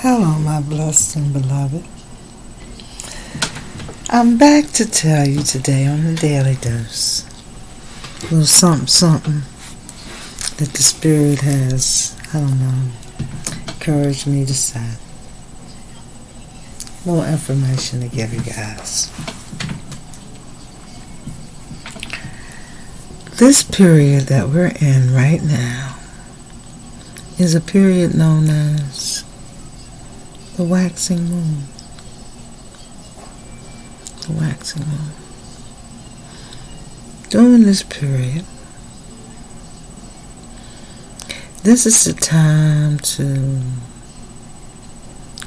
Hello, my blessed and beloved. I'm back to tell you today on the Daily Dose a little something that the Spirit has, encouraged me to say. More information to give you guys. This period that we're in right now is a period known as the waxing moon. The waxing moon. During this period, this is the time to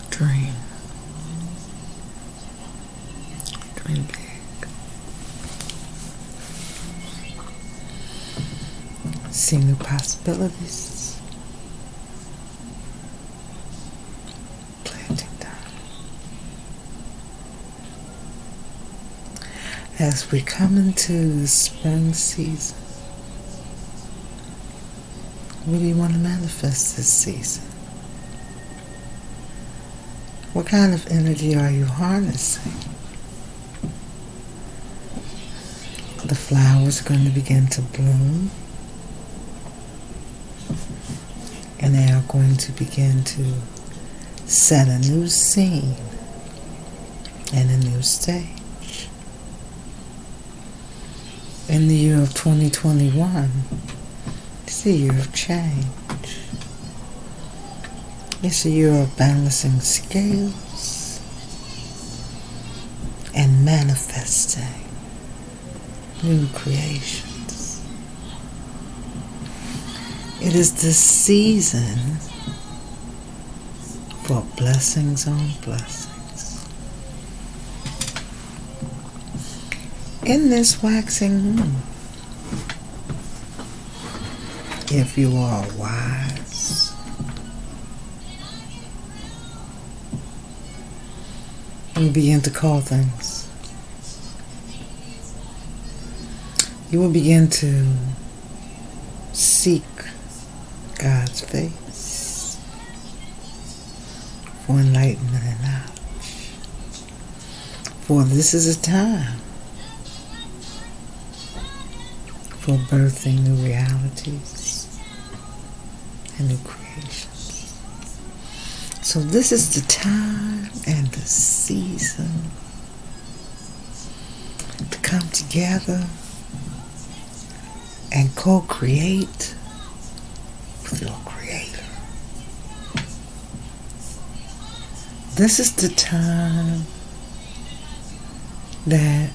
dream. Dream big. See new possibilities. As we come into the spring season, what do you want to manifest this season? What kind of energy are you harnessing? The flowers are going to begin to bloom, and they are going to begin to set a new scene and a new stage. In the year of 2021, it's a year of change. It's a year of balancing scales and manifesting new creations. It is the season for blessings on blessings. In this waxing moon, if you are wise, you begin to call things. You will begin to seek God's face for enlightenment and knowledge. For this is a time for birthing new realities and new creations. So this is the time and the season to come together and co-create with your Creator. This is the time that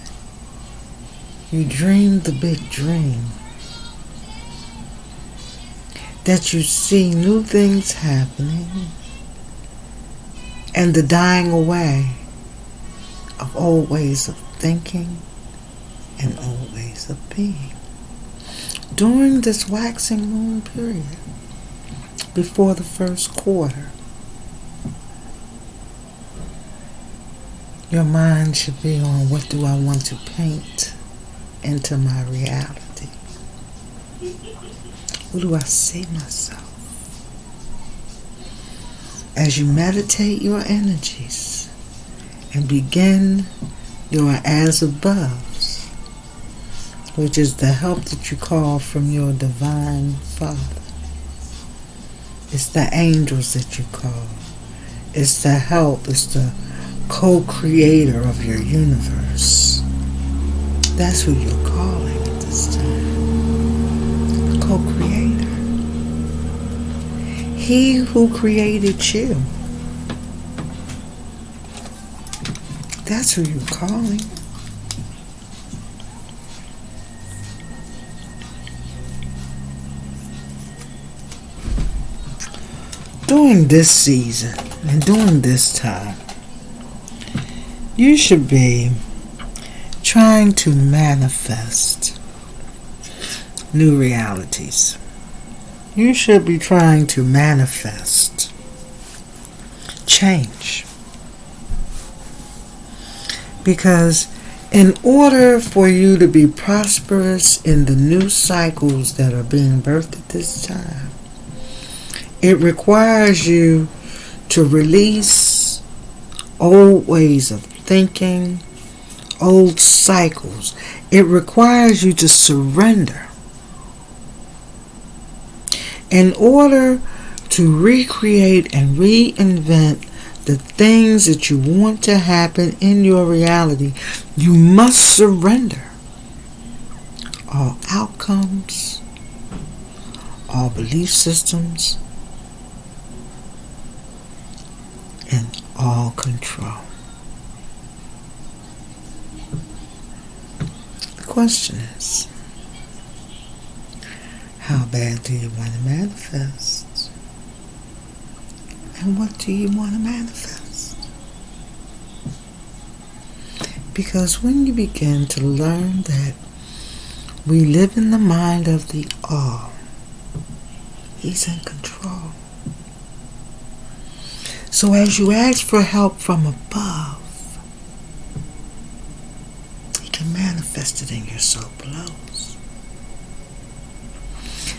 you dream the big dream, that you see new things happening and the dying away of old ways of thinking and old ways of being. During this waxing moon period, before the first quarter, your mind should be on, what do I want to paint into my reality? Who do I see myself? As you meditate your energies and begin your as aboves, which is the help that you call from your divine Father. It's the angels that you call. It's the help. It's the co-creator of your universe. That's who you're calling at this time. The co-creator. He who created you. That's who you're calling. During this season and during this time, you should be trying to manifest new realities. You should be trying to manifest change. Because in order for you to be prosperous in the new cycles that are being birthed at this time, it requires you to release old ways of thinking, old cycles. It requires you to surrender in order to recreate and reinvent the things that you want to happen in your reality. You must surrender all outcomes, all belief systems, and all control. The question is, how bad do you want to manifest? And what do you want to manifest? Because when you begin to learn that we live in the mind of the all, He's in control. So as you ask for help from above, He can manifest it in your soul below.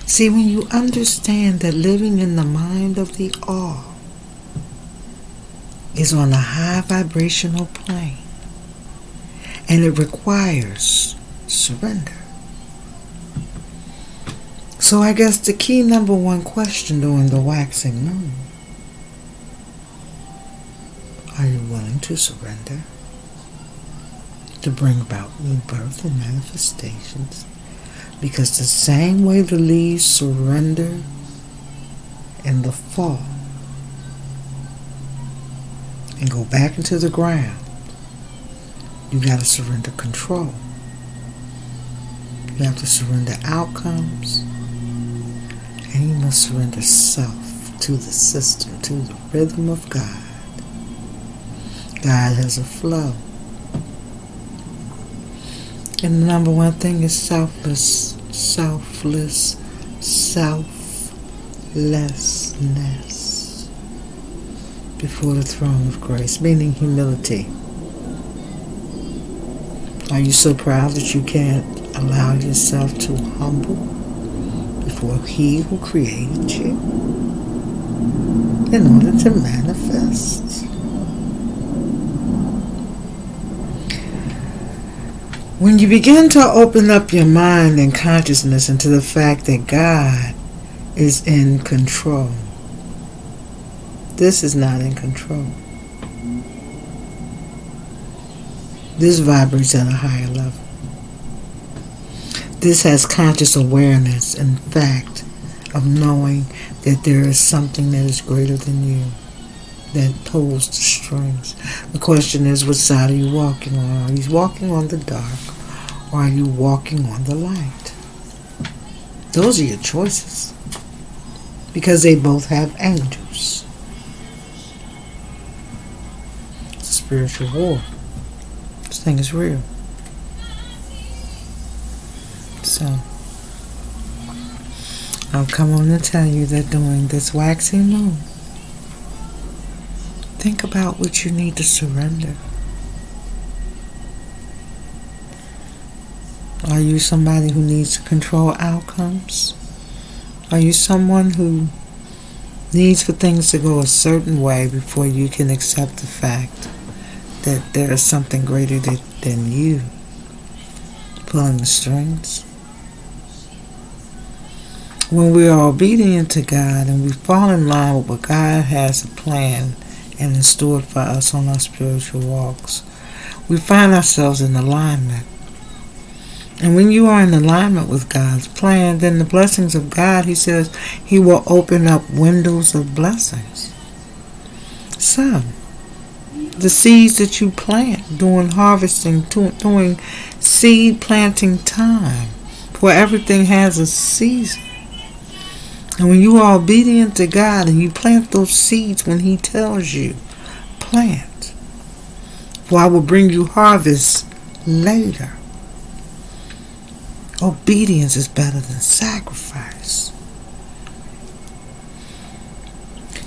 See, when you understand that living in the mind of the all is on a high vibrational plane, and it requires surrender. So I guess the key number one question during the waxing moon: are you willing to surrender to bring about new birth and manifestations? Because the same way the leaves surrender in the fall and go back into the ground, you got to surrender control. You have to surrender outcomes, and you must surrender self to the system, to the rhythm of God. God has a flow. And the number one thing is selflessness before the throne of grace, meaning humility. Are you so proud that you can't allow yourself to humble before He who created you in order to manifest? When you begin to open up your mind and consciousness into the fact that God is in control, this is not in control. This vibrates at a higher level. This has conscious awareness and fact of knowing that there is something that is greater than you, that pulls the strings. The question is, which side are you walking on? Are you walking on the dark, or are you walking on the light? Those are your choices, because they both have angels. It's a spiritual war. This thing is real. So, I'll come on to tell you that during this waxing moon, think about what you need to surrender. Are you somebody who needs to control outcomes? Are you someone who needs for things to go a certain way before you can accept the fact that there is something greater than you pulling the strings? When we are obedient to God and we fall in line with what God has planned and in store for us on our spiritual walks, we find ourselves in alignment. And when you are in alignment with God's plan, then the blessings of God, He says, He will open up windows of blessings. So, the seeds that you plant during harvesting, during seed planting time, where everything has a season. And when you are obedient to God and you plant those seeds when He tells you, plant, for I will bring you harvest later. Obedience is better than sacrifice.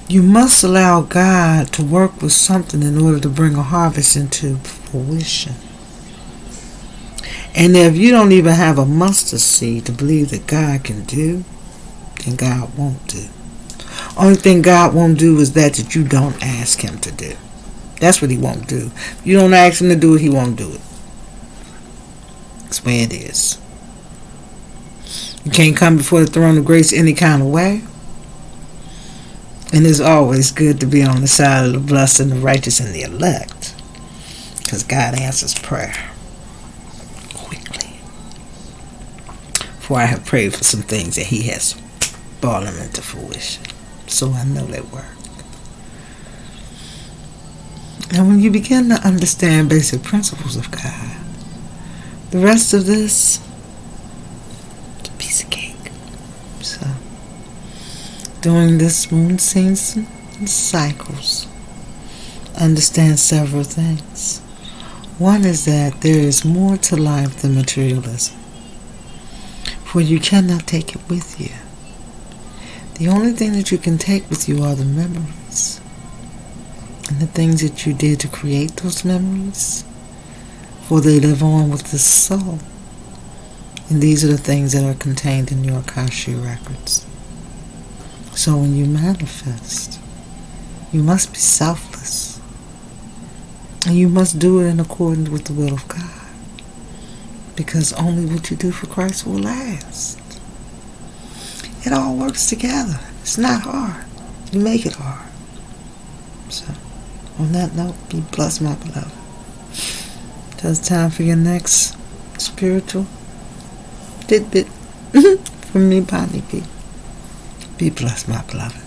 You must allow God to work with something in order to bring a harvest into fruition. And if you don't even have a mustard seed to believe that God can do, then God won't do. Only thing God won't do is that you don't ask him to do. That's what he won't do. If you don't ask him to do it, he won't do it. That's the way it is. You can't come before the throne of grace any kind of way. And it's always good to be on the side of the blessed and the righteous and the elect. Because God answers prayer quickly. For I have prayed for some things that he has brought them into fruition. So I know they work. And when you begin to understand basic principles of God, the rest of this is a piece of cake. So, during this moon season and cycles, understand several things. One is that there is more to life than materialism, for you cannot take it with you. The only thing that you can take with you are the memories and the things that you did to create those memories, for they live on with the soul. And these are the things that are contained in your Akashic records. So when you manifest, you must be selfless. And you must do it in accordance with the will of God. Because only what you do for Christ will last. It all works together. It's not hard. You make it hard. So, on that note, be blessed, my beloved. Till it's time for your next spiritual tidbit from me, Bonnie B. Be blessed, my beloved.